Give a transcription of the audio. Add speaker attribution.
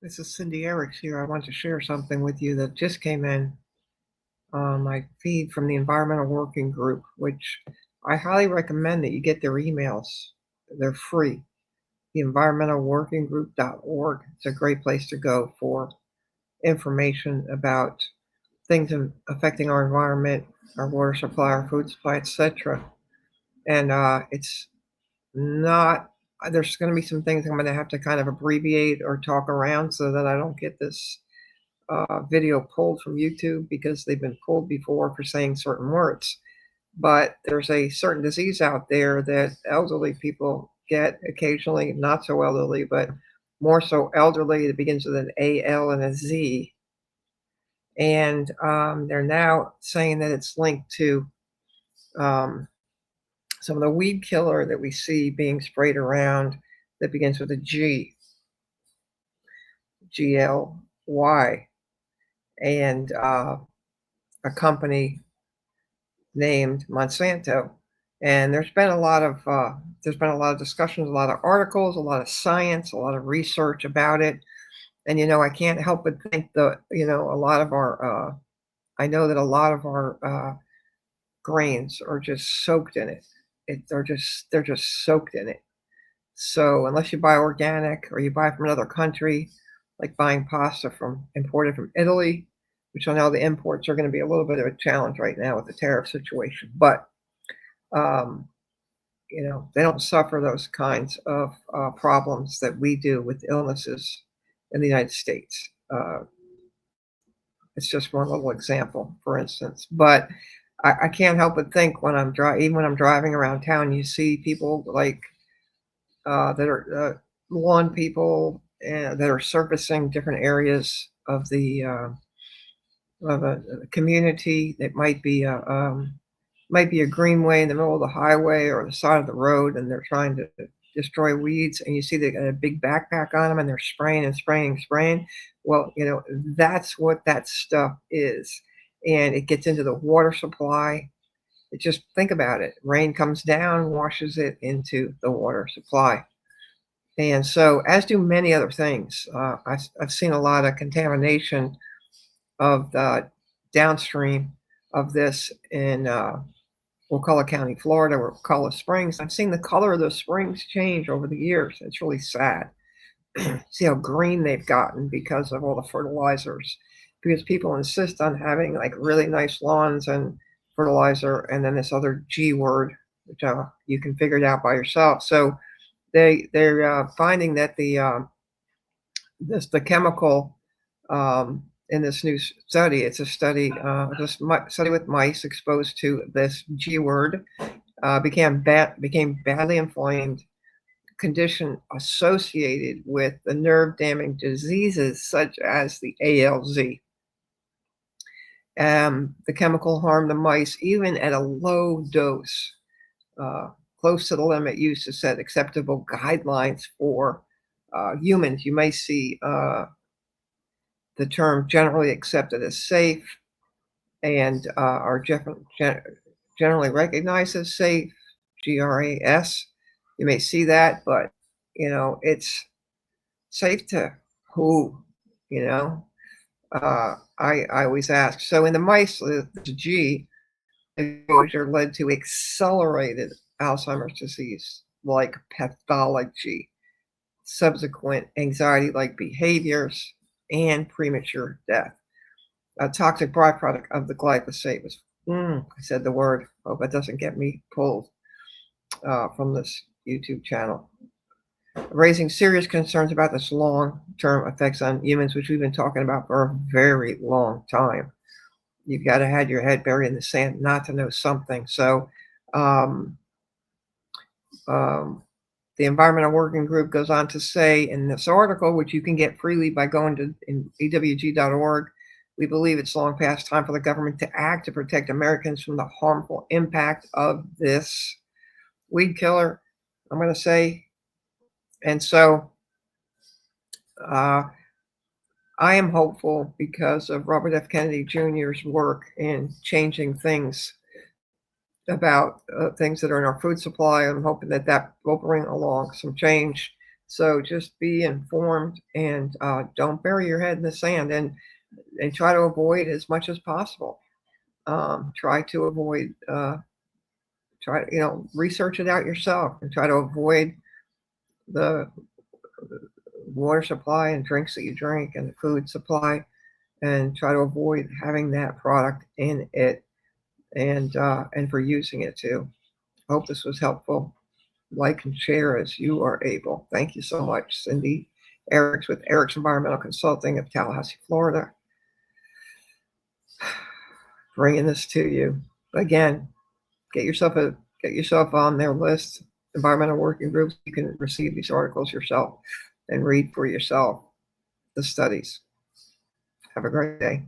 Speaker 1: This is Cindy Erics here. I want to share something with you that just came in on my feed from the Environmental Working Group, which I highly recommend that you get their emails. They're free. The environmentalworkinggroup.org. It's a great place to go for information about things affecting our environment, our water supply, our food supply, etc. And it's not, there's going to be some things I'm going to have to kind of abbreviate or talk around so that I don't get this video pulled from YouTube because they've been pulled before for saying certain words. But there's a certain disease out there that elderly people get occasionally, not so elderly, but more so elderly. It begins with an A-L and a Z. And they're now saying that it's linked to um, some of the weed killer that we see being sprayed around that begins with a G, Gly, and a company named Monsanto. And there's been a lot of discussions, a lot of articles, a lot of science, a lot of research about it. And I can't help but think a lot of our I know that a lot of our grains are just soaked in it. They're just soaked in it. So unless you buy organic or you buy from another country, like buying pasta imported from Italy, which I know the imports are going to be a little bit of a challenge right now with the tariff situation, but um, they don't suffer those kinds of problems that we do with illnesses in the United States. It's just one little example, for instance. But I can't help but think when even when I'm driving around town, you see people like that are lawn people that are surfacing different areas of a community that might be a greenway in the middle of the highway or the side of the road, and they're trying to destroy weeds. And you see they got a big backpack on them, and they're spraying and spraying and spraying. Well, that's what that stuff is, and it gets into the water supply. It just think about it. Rain comes down, washes it into the water supply. And so, as do many other things, I've seen a lot of contamination of the downstream of this in Wakulla County, Florida, or Wakulla Springs. I've seen the color of those springs change over the years. It's really sad. See how green they've gotten because of all the fertilizers. Because people insist on having like really nice lawns and fertilizer, and then this other G word, which you can figure it out by yourself. So they're finding that the chemical in this new study, it's a study study with mice exposed to this G word, became badly inflamed, condition associated with the nerve damaging diseases such as the ALZ. The chemical harmed the mice even at a low dose, close to the limit used to set acceptable guidelines for humans. You may see the term generally accepted as safe and are generally recognized as safe, GRAS. You may see that, but it's safe to who? You know, I always ask. So in the mice, the G exposure led to accelerated Alzheimer's disease like pathology, subsequent anxiety-like behaviors, and premature death. A toxic byproduct of the glyphosate was, I said the word, hope it doesn't get me pulled from this YouTube channel, raising serious concerns about this long-term effects on humans, which we've been talking about for a very long time. You've got to have your head buried in the sand not to know something. So the Environmental Working Group goes on to say in this article, which you can get freely by going to ewg.org, we believe it's long past time for the government to act to protect Americans from the harmful impact of this weed killer, I'm going to say. And so I am hopeful because of Robert F. Kennedy Jr.'s work in changing things about things that are in our food supply. I'm hoping that will bring along some change, So just be informed and don't bury your head in the sand, and try to avoid as much as possible. Try to avoid, research it out yourself and try to avoid the water supply and drinks that you drink and the food supply, and try to avoid having that product in it, and for using it too. Hope this was helpful. Like and share as you are able. Thank you so much, Cindy Erics with Erics Environmental Consulting of Tallahassee, Florida, bringing this to you. Again, get yourself on their list, environmental working groups. You can receive these articles yourself and read for yourself the studies. Have a great day.